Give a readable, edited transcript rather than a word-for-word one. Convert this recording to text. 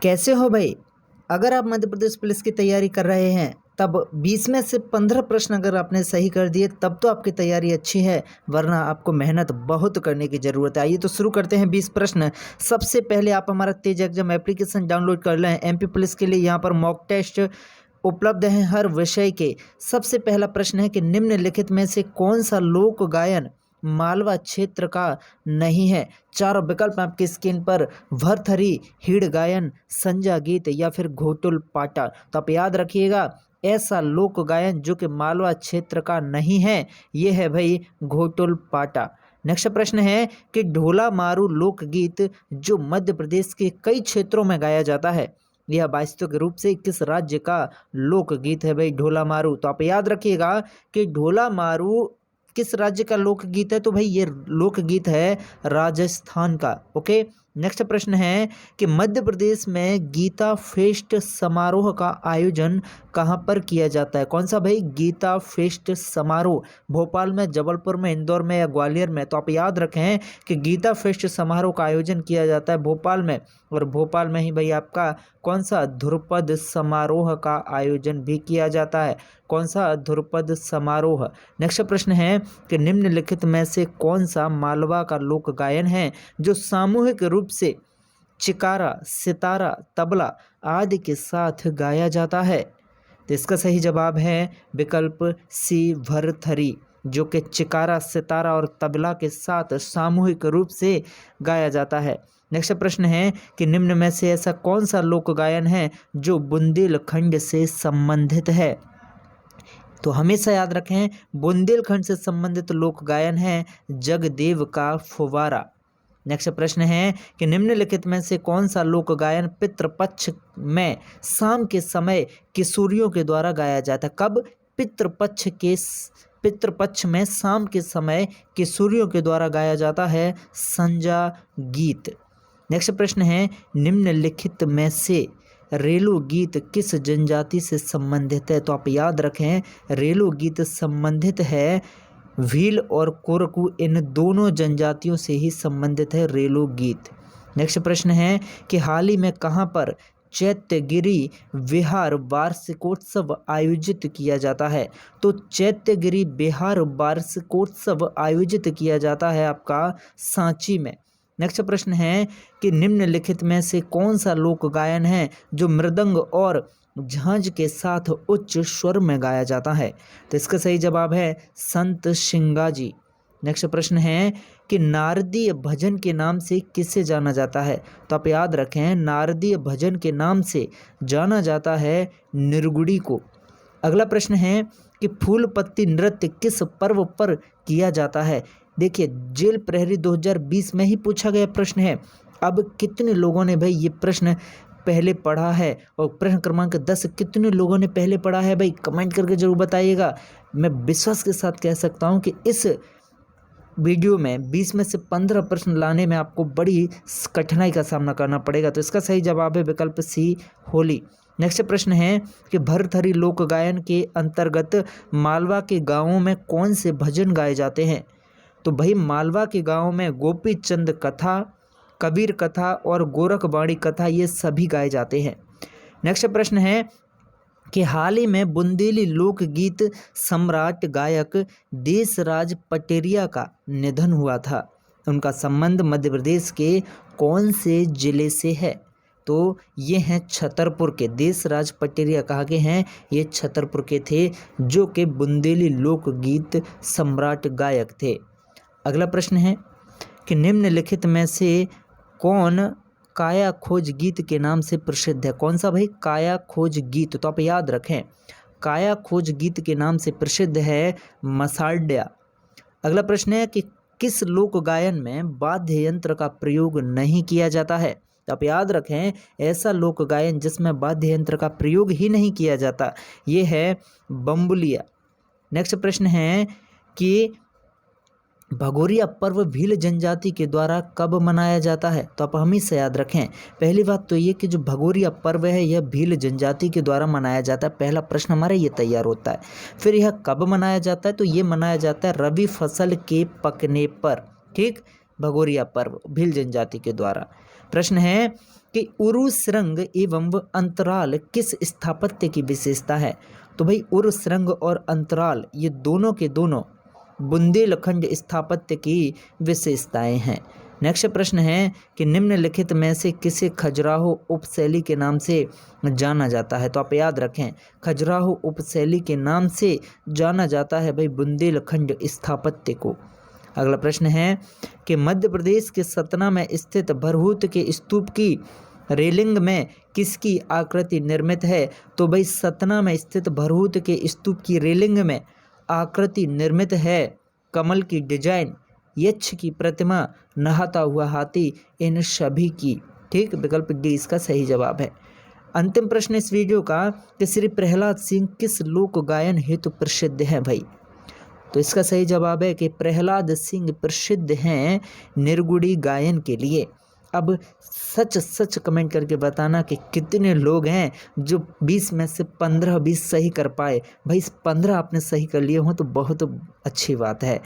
कैसे हो भाई? अगर आप मध्य प्रदेश पुलिस की तैयारी कर रहे हैं तब 20 में से 15 प्रश्न अगर आपने सही कर दिए तब तो आपकी तैयारी अच्छी है, वरना आपको मेहनत बहुत करने की ज़रूरत है। आइए तो शुरू करते हैं 20 प्रश्न। सबसे पहले आप हमारा तेज एग्जाम एप्लीकेशन डाउनलोड कर लें। एमपी पुलिस के लिए यहाँ पर मॉक टेस्ट उपलब्ध हैं हर विषय के। सबसे पहला प्रश्न है कि निम्नलिखित में से कौन सा लोक गायन मालवा क्षेत्र का नहीं है? चारों विकल्प आपकी स्क्रीन पर भरथरी, हिड़ गायन, संजा गीत या फिर घोटुल पाटा। तो आप याद रखिएगा, ऐसा लोक गायन जो कि मालवा क्षेत्र का नहीं है, ये है भाई घोटुल पाटा। नेक्स्ट प्रश्न है कि ढोला मारू लोकगीत जो मध्य प्रदेश के कई क्षेत्रों में गाया जाता है, यह वास्तविक रूप से किस राज्य का लोकगीत है भाई ढोला मारू? तो आप याद रखिएगा कि ढोला मारू किस राज्य का लोकगीत है, तो भाई ये लोकगीत है राजस्थान का। ओके, नेक्स्ट प्रश्न है कि मध्य प्रदेश में गीता फेस्ट समारोह का आयोजन कहाँ पर किया जाता है? कौन सा भाई गीता फेस्ट समारोह? भोपाल में, जबलपुर में, इंदौर में या ग्वालियर में? तो आप याद रखें कि गीता फेस्ट समारोह का आयोजन किया जाता है भोपाल में, और भोपाल में ही भाई आपका कौन सा ध्रुपद समारोह का आयोजन भी किया जाता है। कौन सा ध्रुपद समारोह? नेक्स्ट प्रश्न है कि निम्नलिखित में से कौन सा मालवा का लोक गायन है जो सामूहिक रूप से चिकारा, सितारा, तबला आदि के साथ गाया जाता है? तो इसका सही जवाब है विकल्प सी भरथरी, जो कि चिकारा, सितारा और तबला के साथ सामूहिक रूप से गाया जाता है। नेक्स्ट प्रश्न है कि निम्न में से ऐसा कौन सा लोक गायन है जो बुंदेलखंड से संबंधित है? तो हमेशा याद रखें, बुंदेलखंड से संबंधित लोक गायन है जगदेव का फुवारा। नेक्स्ट प्रश्न है कि निम्नलिखित में से कौन सा लोक गायन पितृपक्ष में शाम के समय किशोरियों के द्वारा गाया जाता है? कब? पितृपक्ष में शाम के समय किशोरियों के द्वारा गाया जाता है संजा गीत। नेक्स्ट प्रश्न है निम्नलिखित में से रेलो गीत किस जनजाति से संबंधित है? तो आप याद रखें, रेलो गीत संबंधित है भील और कोरकू, इन दोनों जनजातियों से ही संबंधित है रेलो गीत। नेक्स्ट प्रश्न है कि हाल ही में कहाँ पर चैत्यगिरी विहार वार्षिकोत्सव आयोजित किया जाता है? तो चैत्यगिरी बिहार वार्षिकोत्सव आयोजित किया जाता है आपका सांची में। नेक्स्ट प्रश्न है कि निम्नलिखित में से कौन सा लोक गायन है जो मृदंग और झांझ के साथ उच्च स्वर में गाया जाता है? तो इसका सही जवाब है संत सिंगाजी। नेक्स्ट प्रश्न है कि नारदीय भजन के नाम से किसे जाना जाता है? तो आप याद रखें, नारदीय भजन के नाम से जाना जाता है निर्गुड़ी को। अगला प्रश्न है कि फूल पत्ती नृत्य किस पर्व पर किया जाता है? देखिए, जेल प्रहरी 2020 में ही पूछा गया प्रश्न है। अब कितने लोगों ने भाई ये प्रश्न पहले पढ़ा है, और प्रश्न क्रमांक 10 कितने लोगों ने पहले पढ़ा है भाई कमेंट करके जरूर बताइएगा। मैं विश्वास के साथ कह सकता हूँ कि इस वीडियो में 20 में से 15 प्रश्न लाने में आपको बड़ी कठिनाई का सामना करना पड़ेगा। तो इसका सही जवाब है विकल्प सी होली। नेक्स्ट प्रश्न है कि भरथरी लोक गायन के अंतर्गत मालवा के गांवों में कौन से भजन गाए जाते हैं? तो भाई मालवा के गांवों में गोपी चंद कथा, कबीर कथा और गोरखवाणी कथा, ये सभी गाए जाते हैं। नेक्स्ट प्रश्न है कि हाल ही में बुंदेली लोकगीत सम्राट गायक देशराज पटेरिया का निधन हुआ था। उनका संबंध मध्य प्रदेश के कौन से जिले से है? तो ये हैं छतरपुर के। देशराज पटेरिया कहाँ के हैं? ये छतरपुर के थे, जो कि बुंदेली लोकगीत सम्राट गायक थे। अगला प्रश्न है कि निम्नलिखित में से कौन काया खोज गीत के नाम से प्रसिद्ध है? कौन सा भाई? काया खोज गीत। तो आप याद रखें, काया खोज गीत के नाम से प्रसिद्ध है मसाड्या। अगला प्रश्न है कि किस लोक गायन में वाद्य यंत्र का प्रयोग नहीं किया जाता है? तो आप याद रखें, ऐसा लोक गायन जिसमें वाद्य यंत्र का प्रयोग ही नहीं किया जाता, ये है बम्बुलिया। नेक्स्ट प्रश्न है कि भगोरिया पर्व भील जनजाति के द्वारा कब मनाया जाता है? तो आप हमेशा याद रखें, पहली बात तो ये कि जो भगोरिया पर्व है यह भील जनजाति के द्वारा मनाया जाता है। पहला प्रश्न हमारा ये तैयार होता है। फिर यह कब मनाया जाता है? तो ये मनाया जाता है रबी फसल के पकने पर। ठीक, भगोरिया पर्व भील जनजाति के द्वारा। प्रश्न है कि उरु सुरंग एवं अंतराल किस स्थापत्य की विशेषता है? तो भाई उरु सुरंग और अंतराल ये दोनों के दोनों बुंदेलखंड स्थापत्य की विशेषताएं हैं। नेक्स्ट प्रश्न है कि निम्नलिखित में से किसे खजुराहो उपशैली के नाम से जाना जाता है? तो आप याद रखें, खजुराहो उपशैली के नाम से जाना जाता है भाई बुंदेलखंड स्थापत्य को। अगला प्रश्न है कि मध्य प्रदेश के सतना में स्थित भरहूत के स्तूप की रेलिंग में किसकी आकृति निर्मित है? तो भाई सतना में स्थित भरहूत के स्तूप की रेलिंग में आकृति निर्मित है कमल की डिजाइन, यक्ष की प्रतिमा, नहाता हुआ हाथी, इन सभी की। ठीक, विकल्प डी इसका सही जवाब है। अंतिम प्रश्न इस वीडियो का कि श्री प्रहलाद सिंह किस लोक गायन हेतु प्रसिद्ध है भाई? तो इसका सही जवाब है कि प्रहलाद सिंह प्रसिद्ध हैं निर्गुड़ी गायन के लिए। अब सच सच कमेंट करके बताना कि कितने लोग हैं जो 20 में से 15-20 सही कर पाए। भाई 15 आपने सही कर लिए हो तो बहुत अच्छी बात है।